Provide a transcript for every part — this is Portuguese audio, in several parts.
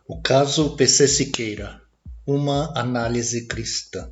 O caso PC Siqueira, uma análise cristã.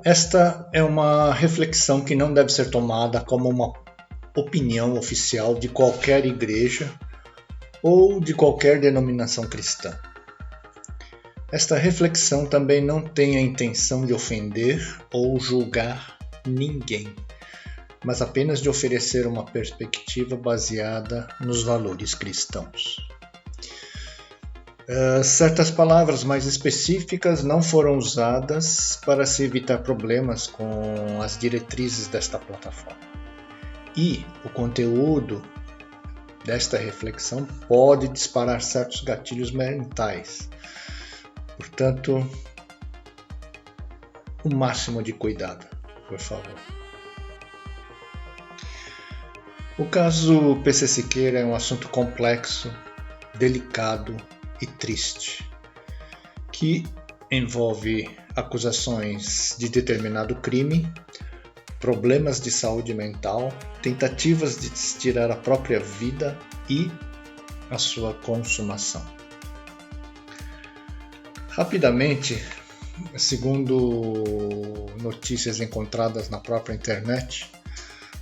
Esta é uma reflexão que não deve ser tomada como uma opinião oficial de qualquer igreja ou de qualquer denominação cristã. Esta reflexão também não tem a intenção de ofender ou julgar ninguém, mas apenas de oferecer uma perspectiva baseada nos valores cristãos. Certas palavras mais específicas não foram usadas para se evitar problemas com as diretrizes desta plataforma. E o conteúdo desta reflexão pode disparar certos gatilhos mentais. Portanto, o máximo de cuidado, por favor. O caso PC Siqueira é um assunto complexo, delicado e triste, que envolve acusações de determinado crime, problemas de saúde mental, tentativas de tirar a própria vida e a sua consumação. Rapidamente, segundo notícias encontradas na própria internet,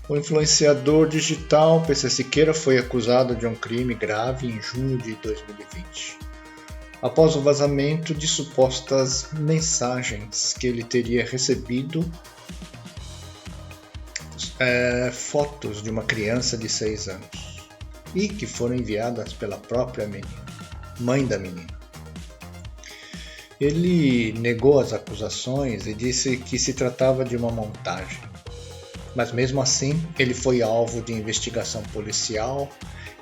o influenciador digital PC Siqueira foi acusado de um crime grave em junho de 2020, após o vazamento de supostas mensagens que ele teria recebido fotos de uma criança de 6 anos e que foram enviadas pela própria menina, mãe da menina. Ele negou as acusações e disse que se tratava de uma montagem. Mas mesmo assim, ele foi alvo de investigação policial,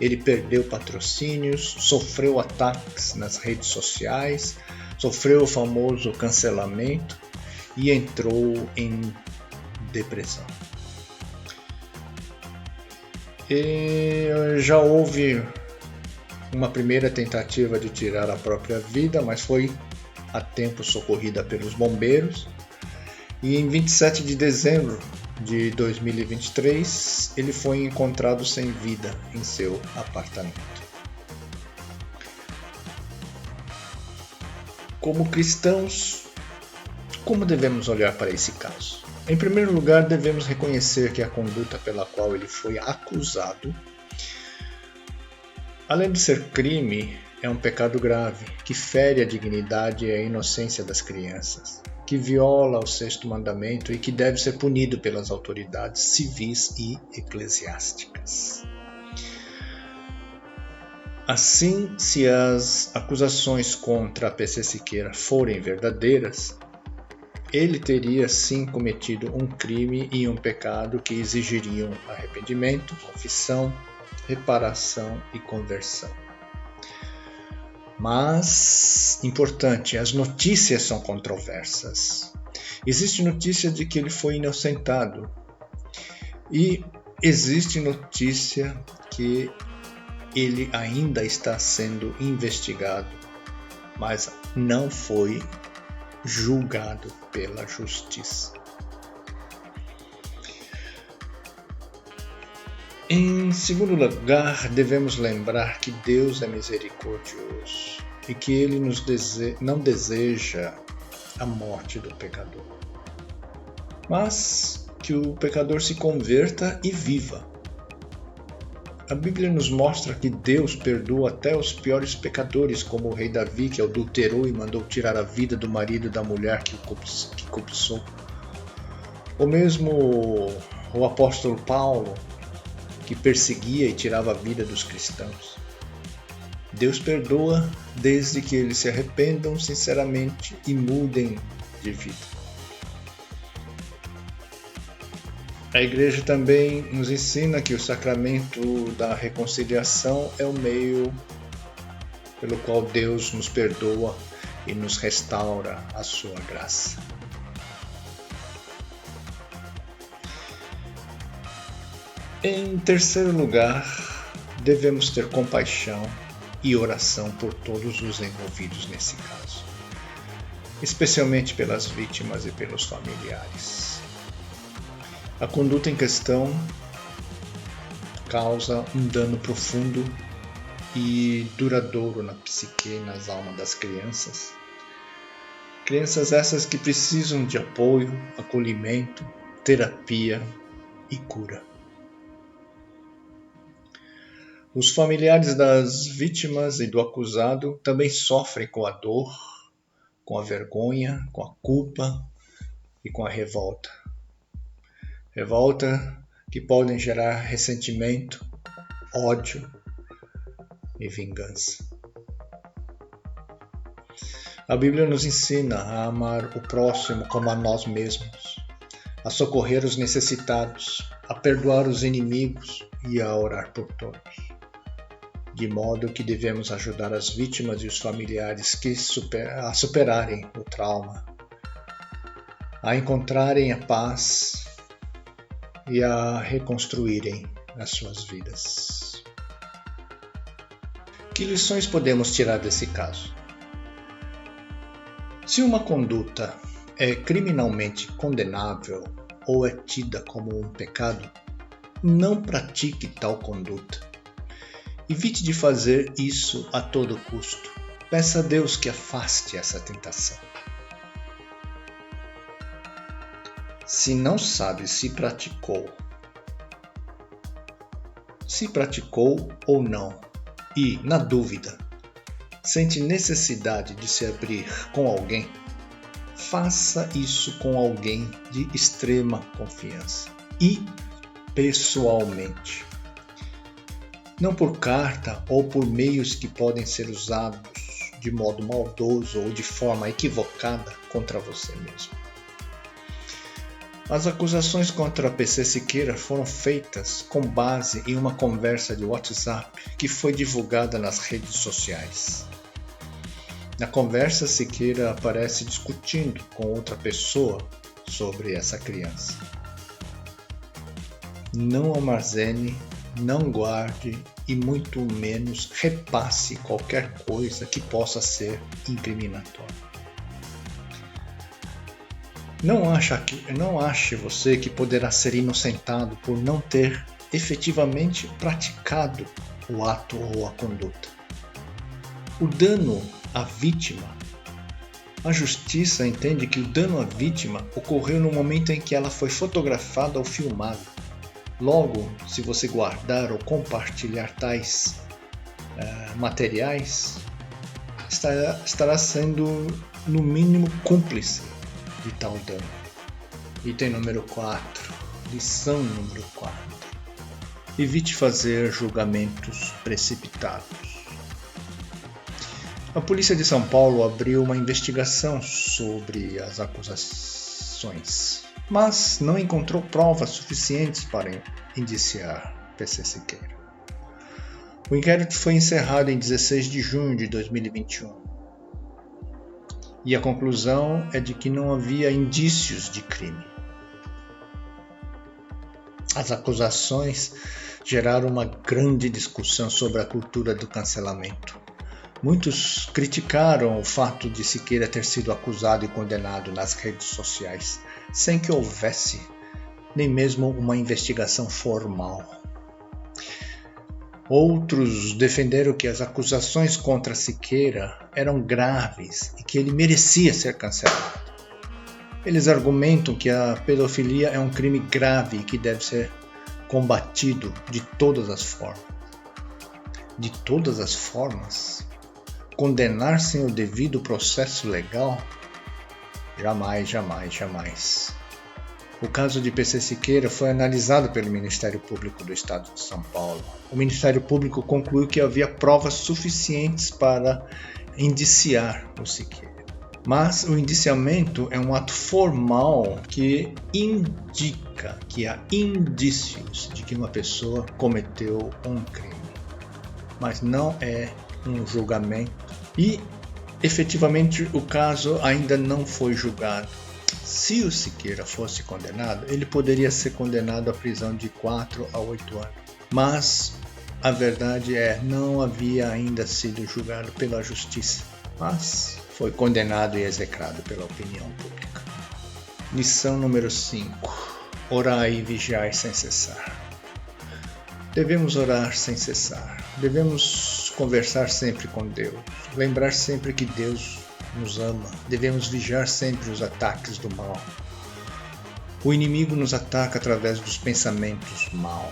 ele perdeu patrocínios, sofreu ataques nas redes sociais, sofreu o famoso cancelamento e entrou em depressão. E já houve uma primeira tentativa de tirar a própria vida, mas foi a tempo socorrida pelos bombeiros. E em 27 de dezembro de 2023, ele foi encontrado sem vida em seu apartamento. Como cristãos, como devemos olhar para esse caso? Em primeiro lugar, devemos reconhecer que a conduta pela qual ele foi acusado, além de ser crime, é um pecado grave, que fere a dignidade e a inocência das crianças, que viola o 6º mandamento e que deve ser punido pelas autoridades civis e eclesiásticas. Assim, se as acusações contra a PC Siqueira forem verdadeiras, ele teria sim cometido um crime e um pecado que exigiriam arrependimento, confissão, reparação e conversão. Mas, importante, as notícias são controversas. Existe notícia de que ele foi inocentado e existe notícia que ele ainda está sendo investigado, mas não foi julgado pela justiça. Em segundo lugar, devemos lembrar que Deus é misericordioso e que Ele não deseja a morte do pecador, mas que o pecador se converta e viva. A Bíblia nos mostra que Deus perdoa até os piores pecadores, como o rei Davi, que adulterou e mandou tirar a vida do marido da mulher que cobiçou. Ou mesmo o apóstolo Paulo, que perseguia e tirava a vida dos cristãos. Deus perdoa desde que eles se arrependam sinceramente e mudem de vida. A Igreja também nos ensina que o sacramento da reconciliação é o meio pelo qual Deus nos perdoa e nos restaura a sua graça. Em terceiro lugar, devemos ter compaixão e oração por todos os envolvidos nesse caso, especialmente pelas vítimas e pelos familiares. A conduta em questão causa um dano profundo e duradouro na psique e nas almas das crianças. Crianças essas que precisam de apoio, acolhimento, terapia e cura. Os familiares das vítimas e do acusado também sofrem com a dor, com a vergonha, com a culpa e com a revolta. Revolta que podem gerar ressentimento, ódio e vingança. A Bíblia nos ensina a amar o próximo como a nós mesmos, a socorrer os necessitados, a perdoar os inimigos e a orar por todos. De modo que devemos ajudar as vítimas e os familiares a superarem o trauma, a encontrarem a paz e a reconstruírem as suas vidas. Que lições podemos tirar desse caso? Se uma conduta é criminalmente condenável ou é tida como um pecado, não pratique tal conduta. Evite de fazer isso a todo custo. Peça a Deus que afaste essa tentação. Se não sabe se praticou ou não, e, na dúvida, sente necessidade de se abrir com alguém, faça isso com alguém de extrema confiança e pessoalmente. Não por carta ou por meios que podem ser usados de modo maldoso ou de forma equivocada contra você mesmo. As acusações contra PC Siqueira foram feitas com base em uma conversa de WhatsApp que foi divulgada nas redes sociais. Na conversa, Siqueira aparece discutindo com outra pessoa sobre essa criança. Não armazene, não guarde e muito menos repasse qualquer coisa que possa ser incriminatória. Não ache você que poderá ser inocentado por não ter efetivamente praticado o ato ou a conduta. O dano à vítima. A justiça entende que o dano à vítima ocorreu no momento em que ela foi fotografada ou filmada. Logo, se você guardar ou compartilhar tais materiais, estará sendo, no mínimo, cúmplice de tal dano. Item número 4. Lição número 4. Evite fazer julgamentos precipitados. A polícia de São Paulo abriu uma investigação sobre as acusações, mas não encontrou provas suficientes para indiciar PC Siqueira. O inquérito foi encerrado em 16 de junho de 2021 e a conclusão é de que não havia indícios de crime. As acusações geraram uma grande discussão sobre a cultura do cancelamento. Muitos criticaram o fato de Siqueira ter sido acusado e condenado nas redes sociais, sem que houvesse nem mesmo uma investigação formal. Outros defenderam que as acusações contra Siqueira eram graves e que ele merecia ser cancelado. Eles argumentam que a pedofilia é um crime grave e que deve ser combatido de todas as formas. De todas as formas? Condenar sem o devido processo legal? Jamais, jamais, jamais. O caso de PC Siqueira foi analisado pelo Ministério Público do Estado de São Paulo. O Ministério Público concluiu que havia provas suficientes para indiciar o Siqueira. Mas o indiciamento é um ato formal que indica que há indícios de que uma pessoa cometeu um crime. Mas não é um julgamento e, efetivamente, o caso ainda não foi julgado. Se o Siqueira fosse condenado, ele poderia ser condenado à prisão de 4 a 8 anos. Mas a verdade não havia ainda sido julgado pela justiça, mas foi condenado e execrado pela opinião pública. Lição número 5. Orai e vigiai sem cessar. Devemos orar sem cessar, devemos conversar sempre com Deus, lembrar sempre que Deus nos ama, devemos vigiar sempre os ataques do mal. O inimigo nos ataca através dos pensamentos maus.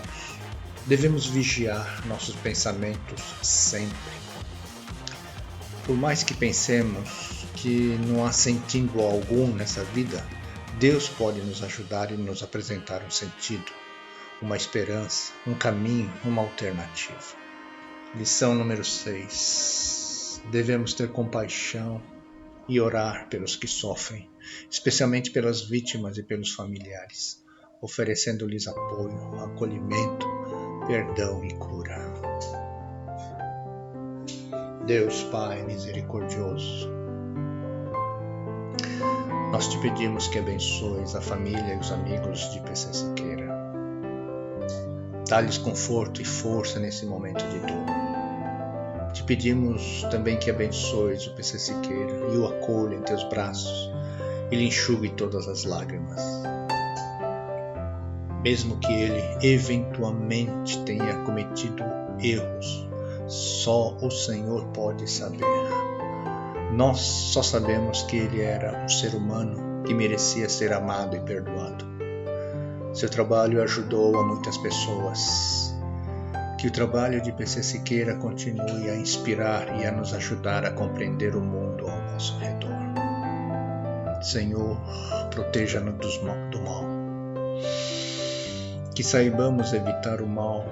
Devemos vigiar nossos pensamentos sempre. Por mais que pensemos que não há sentido algum nessa vida, Deus pode nos ajudar e nos apresentar um sentido, uma esperança, um caminho, uma alternativa. Lição número 6. Devemos ter compaixão e orar pelos que sofrem, especialmente pelas vítimas e pelos familiares, oferecendo-lhes apoio, acolhimento, perdão e cura. Deus Pai misericordioso, nós te pedimos que abençoes a família e os amigos de PC Siqueira. Dá-lhes conforto e força nesse momento de dor. Te pedimos também que abençoes o PC Siqueira e o acolha em teus braços e lhe enxugue todas as lágrimas. Mesmo que ele eventualmente tenha cometido erros, só o Senhor pode saber. Nós só sabemos que ele era um ser humano que merecia ser amado e perdoado. Seu trabalho ajudou a muitas pessoas. Que o trabalho de PC Siqueira continue a inspirar e a nos ajudar a compreender o mundo ao nosso redor. Senhor, proteja-nos do mal. Que saibamos evitar o mal,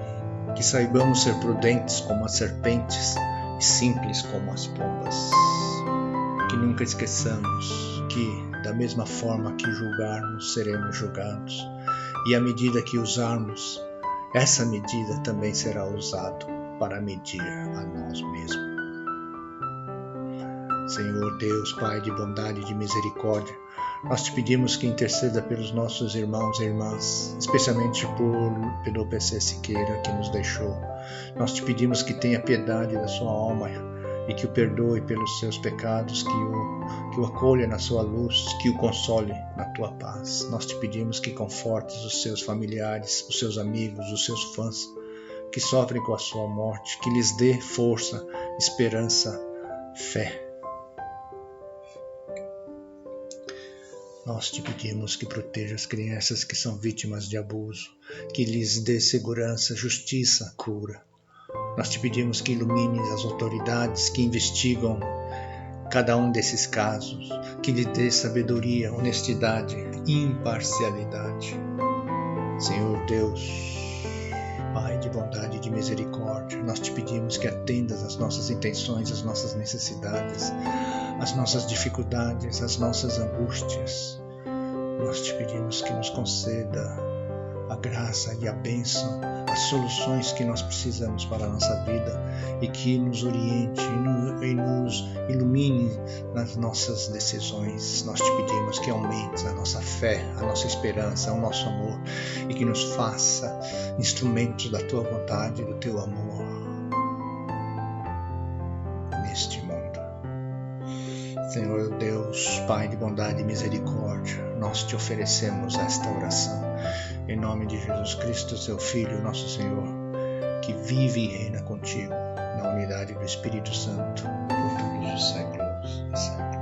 que saibamos ser prudentes como as serpentes e simples como as pombas. Que nunca esqueçamos que, da mesma forma que julgarmos, seremos julgados. E à medida que usarmos, essa medida também será usada para medir a nós mesmos. Senhor Deus, Pai de bondade e de misericórdia, nós te pedimos que interceda pelos nossos irmãos e irmãs, especialmente pelo PC Siqueira que nos deixou. Nós te pedimos que tenha piedade da sua alma e que o perdoe pelos seus pecados, que o acolha na sua luz, que o console na tua paz. Nós te pedimos que confortes os seus familiares, os seus amigos, os seus fãs que sofrem com a sua morte, que lhes dê força, esperança, fé. Nós te pedimos que proteja as crianças que são vítimas de abuso, que lhes dê segurança, justiça, cura. Nós te pedimos que ilumine as autoridades que investigam cada um desses casos, que lhe dê sabedoria, honestidade e imparcialidade. Senhor Deus, Pai de bondade e de misericórdia, nós te pedimos que atendas às nossas intenções, às nossas necessidades, às nossas dificuldades, às nossas angústias. Nós te pedimos que nos conceda a graça e a bênção, as soluções que nós precisamos para a nossa vida e que nos oriente e nos ilumine nas nossas decisões. Nós te pedimos que aumente a nossa fé, a nossa esperança, o nosso amor e que nos faça instrumentos da tua vontade e do teu amor neste mundo. Senhor Deus, Pai de bondade e misericórdia, nós te oferecemos esta oração. Em nome de Jesus Cristo, seu Filho, nosso Senhor, que vive e reina contigo, na unidade do Espírito Santo, por todos os séculos e séculos.